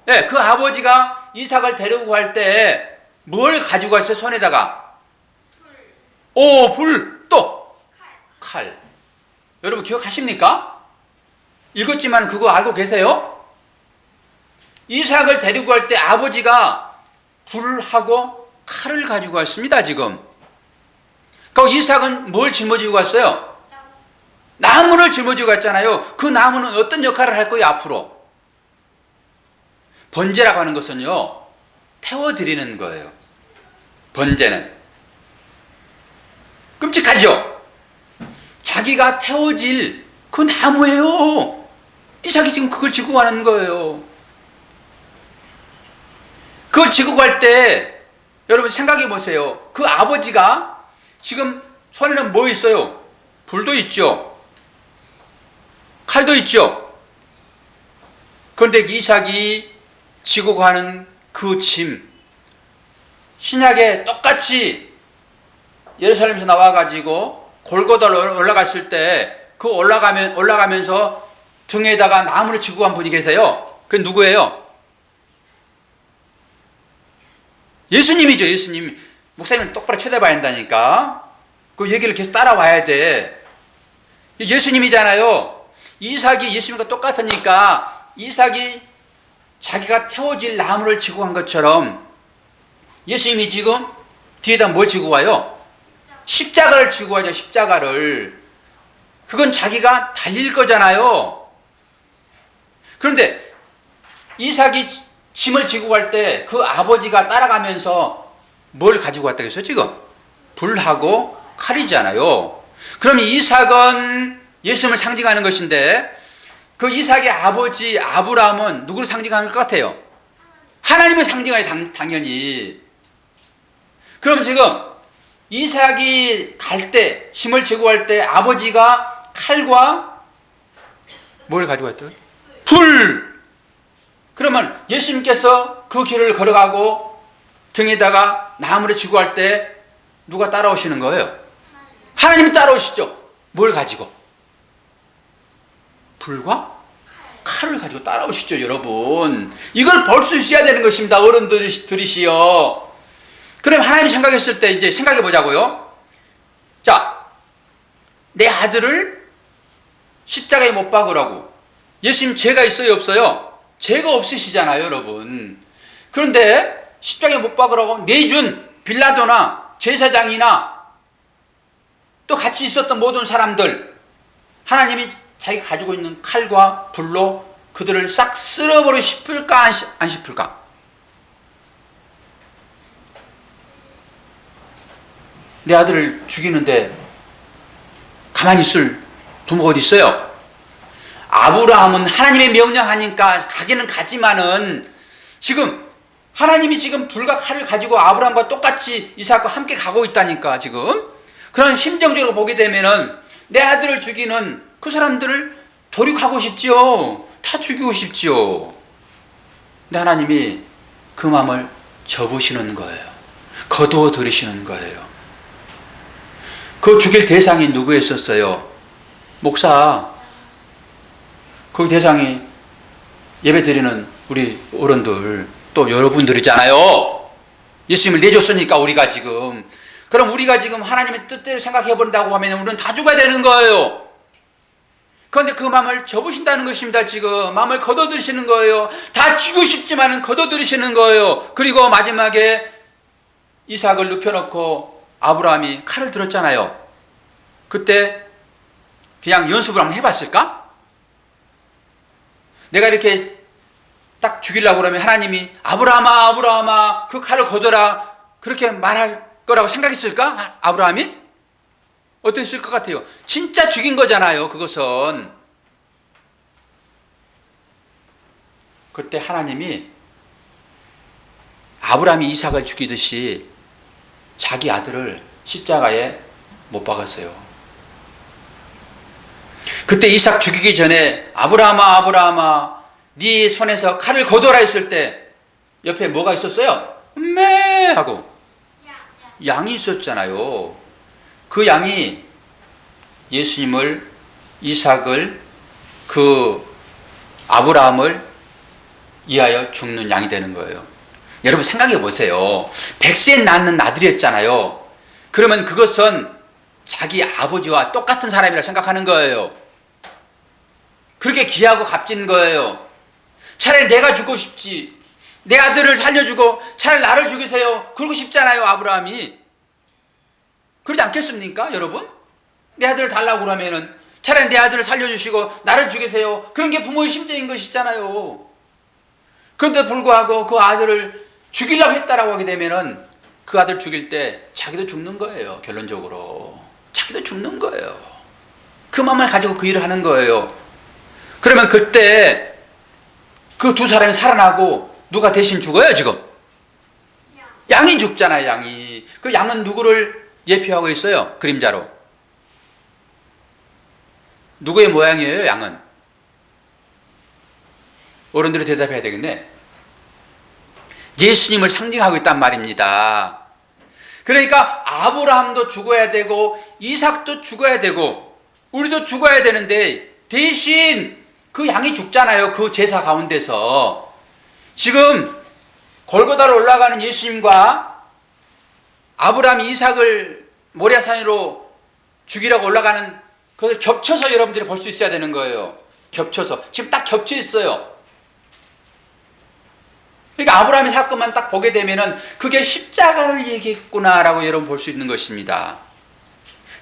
네, 그 아버지가 이삭을 데리고 갈 때 뭘 가지고 갔어요? 손에다가 불, 또 칼. 여러분 기억하십니까? 읽었지만 그거 알고 계세요? 이삭을 데리고 갈 때 아버지가 불하고 칼을 가지고 왔습니다. 지금 그 이삭은 뭘 짊어지고 갔어요? 나무를 짊어지고 갔잖아요. 그 나무는 어떤 역할을 할 거예요? 앞으로 번제라고 하는 것은요, 태워드리는 거예요. 번제는 끔찍하죠? 자기가 태워질 그 나무예요. 이삭이 지금 그걸 지고 가는 거예요. 그걸 지고 갈 때 여러분 생각해 보세요. 그 아버지가 지금 손에는 뭐 있어요? 불도 있죠. 칼도 있죠. 그런데 이삭이 지고 가는 그 짐, 신약에 똑같이 예루살렘에서 나와가지고 골고다로 올라갔을 때 그 올라가면서 등에다가 나무를 지고 간 분이 계세요. 그게 누구예요? 예수님이죠. 예수님. 목사님을 똑바로 쳐다봐야 한다니까. 그 얘기를 계속 따라와야 돼. 예수님이잖아요. 이삭이 예수님과 똑같으니까 이삭이 자기가 태워질 나무를 지고 간 것처럼 예수님이 지금 뒤에다 뭘 지고 와요? 십자가를 지고 와죠. 십자가를. 그건 자기가 달릴 거잖아요. 그런데 이삭이 짐을 지고 갈 때 그 아버지가 따라가면서 뭘 가지고 왔다고 했어요? 지금 불하고 칼이잖아요. 그럼 이삭은 예수님을 상징하는 것인데 그 이삭의 아버지 아브라함은 누구를 상징하는 것 같아요? 하나님을 상징하여 당연히. 그럼 지금 이삭이 갈 때, 짐을 지고 갈 때 아버지가 칼과 뭘 가지고 왔다고요? 불! 그러면 예수님께서 그 길을 걸어가고 등에다가 나무를 지고 갈 때 누가 따라오시는 거예요? 하나님이 따라오시죠. 뭘 가지고? 불과 칼을 가지고 따라오시죠. 여러분, 이걸 볼 수 있어야 되는 것입니다. 어른들이 들으시오. 그럼 하나님이 생각했을 때 이제 생각해 보자고요. 자, 내 아들을 십자가에 못 박으라고. 예수님 죄가 있어요, 없어요? 죄가 없으시잖아요, 여러분. 그런데 십자가에 못 박으라고 내준 빌라도나 제사장이나 또 같이 있었던 모든 사람들, 하나님이 자기가 가지고 있는 칼과 불로 그들을 싹 쓸어버리고 싶을까 안 싶을까? 내 아들을 죽이는데 가만히 있을 부모가 어디 있어요? 아브라함은 하나님의 명령하니까 가기는 가지만은 지금 하나님이 지금 불과 칼을 가지고 아브라함과 똑같이 이삭과 함께 가고 있다니까 지금. 그런 심정적으로 보게 되면은 내 아들을 죽이는 그 사람들을 도륙하고 싶지요. 다 죽이고 싶지요. 근데 하나님이 그 마음을 접으시는 거예요. 거두어 들이시는 거예요. 그 죽일 대상이 누구였었어요? 목사. 그 대상이 예배 드리는 우리 어른들, 또 여러분들이잖아요. 예수님을 내줬으니까 우리가 지금. 그럼 우리가 지금 하나님의 뜻대로 생각해 본다고 하면 우리는 다 죽어야 되는 거예요. 그런데 그 마음을 접으신다는 것입니다. 지금 마음을 거둬들이시는 거예요. 다 죽이고 싶지만은 거둬들이시는 거예요. 그리고 마지막에 이삭을 눕혀놓고 아브라함이 칼을 들었잖아요. 그때 그냥 연습을 한번 해봤을까? 내가 이렇게 딱 죽이려고 그러면 하나님이 아브라함아 아브라함아 그 칼을 거둬라 그렇게 말할 거라고 생각했을까? 아브라함이? 어땠을 것 같아요? 진짜 죽인 거잖아요. 그것은. 그때 하나님이 아브라함이 이삭을 죽이듯이 자기 아들을 십자가에 못 박았어요. 그때 이삭 죽이기 전에 아브라함아 아브라함아 네 손에서 칼을 거둬라 했을 때 옆에 뭐가 있었어요? 매 하고 양이 있었잖아요. 그 양이 예수님을, 이삭을, 그 아브라함을 위하여 죽는 양이 되는 거예요. 여러분 생각해 보세요. 100세 낳는 아들이었잖아요. 그러면 그것은 자기 아버지와 똑같은 사람이라 생각하는 거예요. 그렇게 귀하고 값진 거예요. 차라리 내가 죽고 싶지. 내 아들을 살려주고 차라리 나를 죽이세요. 그러고 싶잖아요. 아브라함이. 그러지 않겠습니까 여러분? 내 아들을 달라고 그러면은 차라리 내 아들을 살려주시고 나를 죽이세요. 그런 게 부모의 심정인 것이잖아요. 그런데 불구하고 그 아들을 죽이려고 했다라고 하게 되면은 그 아들 죽일 때 자기도 죽는 거예요. 결론적으로 자기도 죽는 거예요. 그 마음을 가지고 그 일을 하는 거예요. 그러면 그때 그 두 사람이 살아나고 누가 대신 죽어요 지금? 양이 죽잖아요. 양이. 그 양은 누구를 예표하고 있어요? 그림자로. 누구의 모양이에요 양은? 어른들이 대답해야 되겠네. 예수님을 상징하고 있단 말입니다. 그러니까 아브라함도 죽어야 되고 이삭도 죽어야 되고 우리도 죽어야 되는데 대신 그 양이 죽잖아요. 그 제사 가운데서. 지금 골고다로 올라가는 예수님과 아브라함이 이삭을 모리아산으로 죽이려고 올라가는 그것을 겹쳐서 여러분들이 볼 수 있어야 되는 거예요. 겹쳐서. 지금 딱 겹쳐 있어요. 그러니까 아브라함의 사건만 딱 보게 되면은 그게 십자가를 얘기했구나라고 여러분 볼 수 있는 것입니다.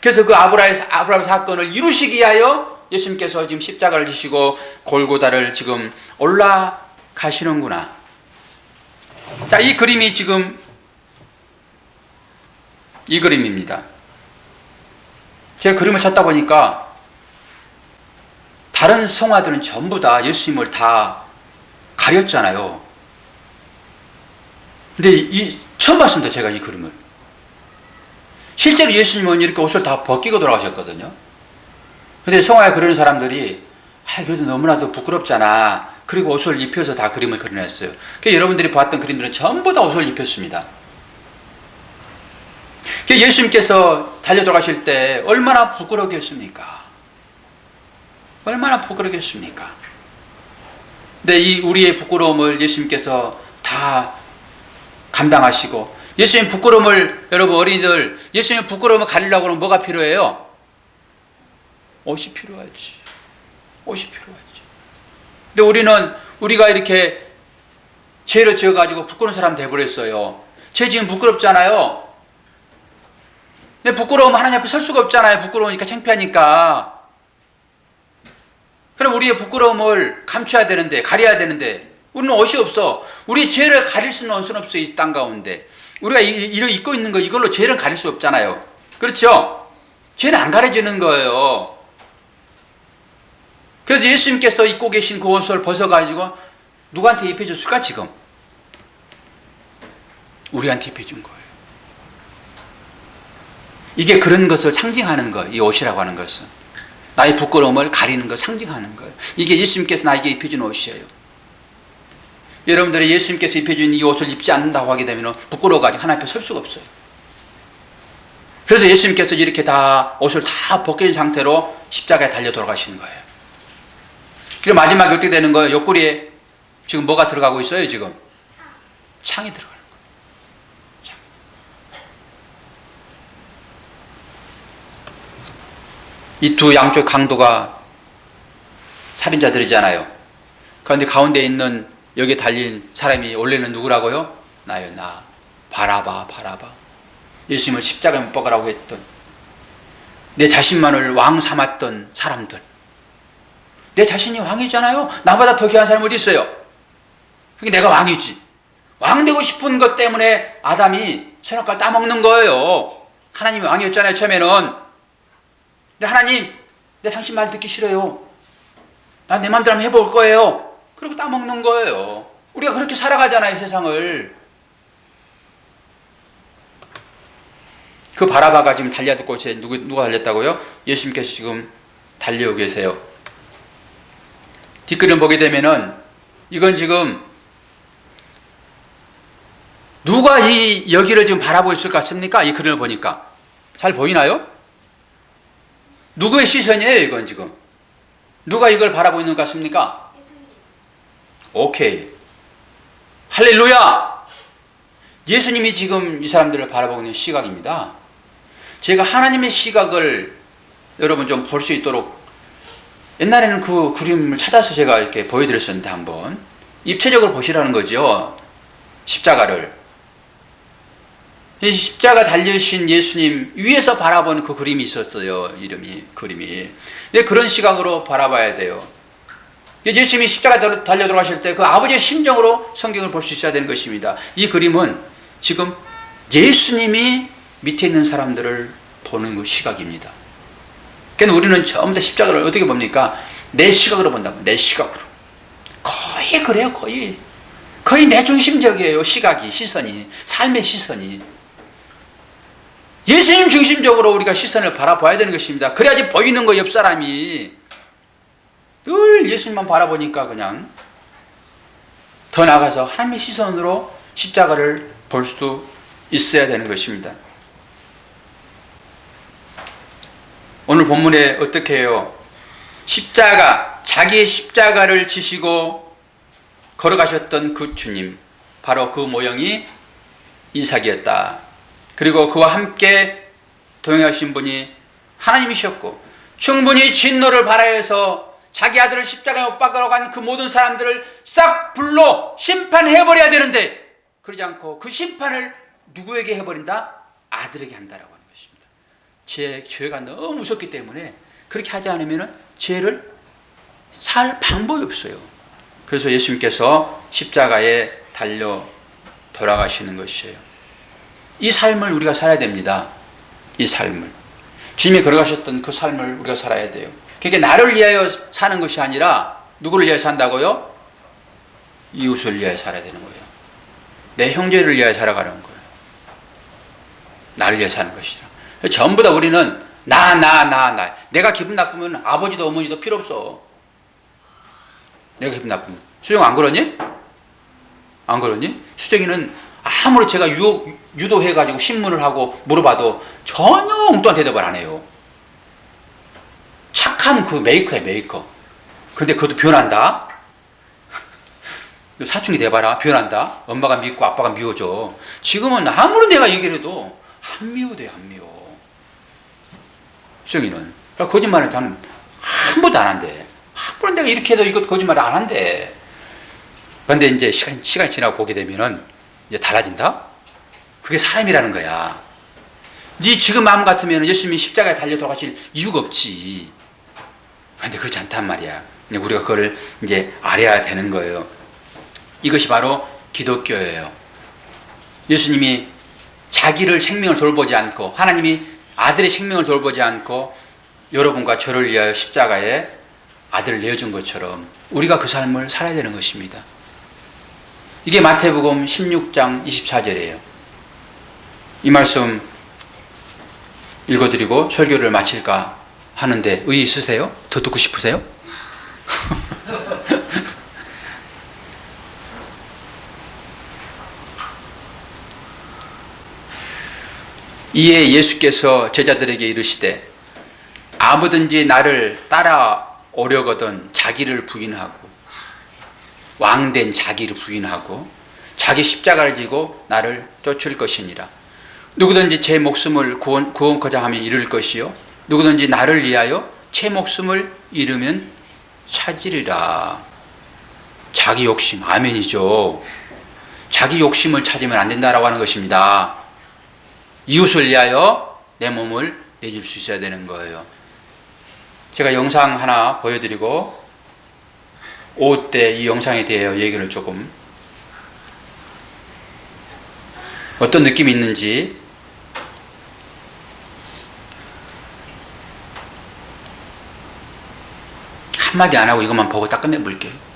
그래서 그 아브라함의 사건을 이루시기 위하여 예수님께서 지금 십자가를 지시고 골고다를 지금 올라가시는구나. 자, 이 그림이 지금 이 그림입니다. 제가 그림을 찾다 보니까 다른 성화들은 전부 다 예수님을 다 가렸잖아요. 근데 처음 봤습니다. 제가 이 그림을. 실제로 예수님은 이렇게 옷을 다 벗기고 돌아가셨거든요. 근데 성화에 그리는 사람들이 그래도 너무나도 부끄럽잖아. 그리고 옷을 입혀서 다 그림을 그려냈어요. 그러니까 여러분들이 봤던 그림들은 전부 다 옷을 입혔습니다. 그러니까 예수님께서 달려 들어가실 때 얼마나 부끄러웠겠습니까? 얼마나 부끄러웠겠습니까? 근데 우리의 부끄러움을 예수님께서 다 감당하시고, 예수님 부끄러움을, 여러분 어린이들, 예수님 부끄러움을 가리려고 하면 뭐가 필요해요? 옷이 필요하지. 옷이 필요하지. 근데 우리가 이렇게 죄를 지어가지고 부끄러운 사람 돼버렸어요. 죄 지금 부끄럽잖아요. 근데 부끄러우면 하나님 앞에 설 수가 없잖아요. 부끄러우니까, 창피하니까. 그럼 우리의 부끄러움을 감춰야 되는데, 가려야 되는데, 우리는 옷이 없어. 우리 죄를 가릴 수는 없어요. 이 땅 가운데. 우리가 입고 있는 거, 이걸로 죄를 가릴 수 없잖아요. 그렇죠? 죄는 안 가려지는 거예요. 그래서 예수님께서 입고 계신 그 옷을 벗어가지고 누구한테 입혀줬을까 지금? 우리한테 입혀준 거예요. 이게 그런 것을 상징하는 거예요. 이 옷이라고 하는 것은 나의 부끄러움을 가리는 것, 상징하는 거예요. 이게 예수님께서 나에게 입혀준 옷이에요. 여러분들이 예수님께서 입혀준 이 옷을 입지 않는다고 하게 되면 부끄러워가지고 하나님 앞에 설 수가 없어요. 그래서 예수님께서 이렇게 다 옷을 다 벗긴 상태로 십자가에 달려 돌아가시는 거예요. 그리고 마지막에 어떻게 되는 거예요? 옆구리에 지금 뭐가 들어가고 있어요? 지금 창이 들어가는 거예요. 창. 이 두 양쪽 강도가 살인자들이잖아요. 그런데 가운데 있는 여기에 달린 사람이 원래는 누구라고요? 나요, 나. 바라바, 바라바. 예수님을 십자가에 못 박으라고 했던, 내 자신만을 왕 삼았던 사람들. 내 자신이 왕이잖아요. 나보다 더 귀한 사람이 어디 있어요? 그게 내가 왕이지. 왕 되고 싶은 것 때문에 아담이 선악과를 따먹는 거예요. 하나님이 왕이었잖아요, 처음에는. 근데 하나님, 내 당신 말 듣기 싫어요. 난 내 맘대로 한번 해볼 거예요. 그리고 따먹는 거예요. 우리가 그렇게 살아가잖아요, 세상을. 그 바라바가 지금 달려들 곳에 누가 달렸다고요? 예수님께서 지금 달려오고 계세요. 뒷글을 보게 되면은 이건 지금 누가 이 여기를 지금 바라보고 있을 것 같습니까? 이 그림을 보니까 잘 보이나요? 누구의 시선이에요? 이건 지금 누가 이걸 바라보고 있는 것 같습니까? 오케이, 할렐루야. 예수님이 지금 이 사람들을 바라보고 있는 시각입니다. 제가 하나님의 시각을 여러분 좀 볼 수 있도록 옛날에는 그 그림을 찾아서 제가 이렇게 보여드렸었는데 한번 입체적으로 보시라는 거죠. 십자가를. 이 십자가 달리신 예수님 위에서 바라보는 그 그림이 있었어요. 그림이. 근데 그런 시각으로 바라봐야 돼요. 예수님이 십자가 달려 돌아가실 때 그 아버지의 심정으로 성경을 볼 수 있어야 되는 것입니다. 이 그림은 지금 예수님이 밑에 있는 사람들을 보는 그 시각입니다. 그러니까 우리는 전부 다 십자가를 어떻게 봅니까? 내 시각으로 본다고. 내 시각으로. 거의 그래요. 거의 내 중심적이에요. 시각이, 시선이, 삶의 시선이. 예수님 중심적으로 우리가 시선을 바라봐야 되는 것입니다. 그래야지 보이는 거, 옆 사람이. 늘 예수님만 바라보니까 그냥 더 나아가서 하나님의 시선으로 십자가를 볼 수 있어야 되는 것입니다. 오늘 본문에 어떻게 해요? 십자가, 자기의 십자가를 지시고 걸어가셨던 그 주님, 바로 그 모형이 이삭이었다. 그리고 그와 함께 동행하신 분이 하나님이셨고 충분히 진노를 발하여서 자기 아들을 십자가에 못 박으러 간 그 모든 사람들을 싹 불러 심판해버려야 되는데 그러지 않고 그 심판을 누구에게 해버린다? 아들에게 한다라고 하는 것입니다. 제 죄가 너무 무섭기 때문에 그렇게 하지 않으면 죄를 살 방법이 없어요. 그래서 예수님께서 십자가에 달려 돌아가시는 것이에요. 이 삶을 우리가 살아야 됩니다. 이 삶을. 주님이 걸어가셨던 그 삶을 우리가 살아야 돼요. 그게 나를 위하여 사는 것이 아니라 누구를 위하여 산다고요? 이웃을 위하여 살아야 되는 거예요. 내 형제를 위하여 살아가는 거예요. 나를 위하여 사는 것이라. 전부 다 우리는 나. 내가 기분 나쁘면 아버지도 어머니도 필요 없어. 내가 기분 나쁘면. 수정 안 그러니? 안 그러니? 수정이는 아무리 제가 유도해가지고 신문을 하고 물어봐도 전혀 엉뚱한 대답을 안 해요. 착한 그 메이커야, 메이커. 근데 그것도 변한다? 사춘기 돼봐라. 변한다? 엄마가 믿고 아빠가 미워져. 지금은 아무리 내가 얘기를 해도 안 미워돼요, 안 미워. 수정이는. 거짓말을 저는 한 번도 안 한대. 한 번은 내가 이렇게 해도 이것 거짓말을 안 한대. 그런데 이제 시간이 지나고 보게 되면은 이제 달라진다? 그게 사람이라는 거야. 네 지금 마음 같으면 예수님이 십자가에 달려 돌아가실 이유가 없지. 그런데 그렇지 않단 말이야. 우리가 그걸 이제 알아야 되는 거예요. 이것이 바로 기독교예요. 예수님이 자기를 생명을 돌보지 않고 하나님이 아들의 생명을 돌보지 않고 여러분과 저를 위하여 십자가에 아들을 내어준 것처럼 우리가 그 삶을 살아야 되는 것입니다. 이게 마태복음 16장 24절이에요. 이 말씀 읽어드리고 설교를 마칠까 하는데 의의 있으세요? 더 듣고 싶으세요? 이에 예수께서 제자들에게 이르시되 아무든지 나를 따라오려거든 자기를 부인하고 왕된 자기를 부인하고 자기 십자가를 지고 나를 쫓을 것이니라. 누구든지 제 목숨을 구원코자 하면 잃을 것이요 누구든지 나를 위하여 제 목숨을 잃으면 찾으리라. 자기 욕심, 아멘이죠. 자기 욕심을 찾으면 안 된다라고 하는 것입니다. 이웃을 위하여 내 몸을 내줄 수 있어야 되는 거예요. 제가 영상 하나 보여드리고 5때 이 영상에 대해 얘기를 조금 어떤 느낌이 있는지 한마디 안 하고 이것만 보고 딱 끝내볼게요.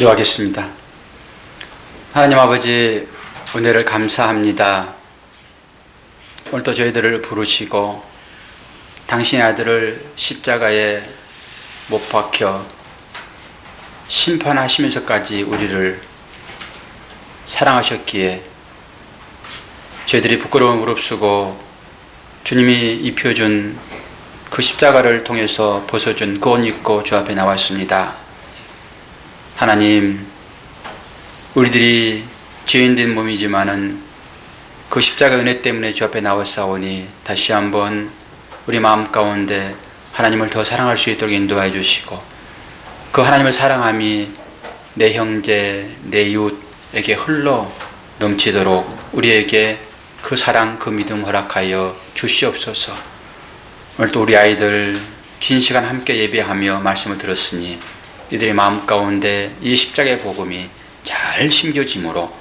기도하겠습니다. 하나님 아버지, 은혜를 감사합니다. 오늘도 저희들을 부르시고 당신의 아들을 십자가에 못 박혀 심판하시면서까지 우리를 사랑하셨기에 저희들이 부끄러운 무릅쓰고 주님이 입혀준 그 십자가를 통해서 벗어준 그 옷 입고 주 앞에 나왔습니다. 하나님, 우리들이 죄인된 몸이지만은 그 십자가 은혜 때문에 주 앞에 나왔사오니 다시 한번 우리 마음 가운데 하나님을 더 사랑할 수 있도록 인도해 주시고 그 하나님을 사랑함이 내 형제, 내 이웃에게 흘러 넘치도록 우리에게 그 사랑, 그 믿음 허락하여 주시옵소서. 오늘도 우리 아이들 긴 시간 함께 예배하며 말씀을 들었으니 이들의 마음 가운데 이 십자가의 복음이 잘 심겨짐으로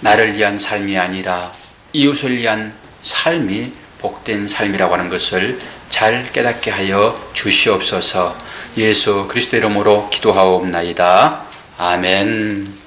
나를 위한 삶이 아니라 이웃을 위한 삶이 복된 삶이라고 하는 것을 잘 깨닫게 하여 주시옵소서. 예수 그리스도 이름으로 기도하옵나이다. 아멘.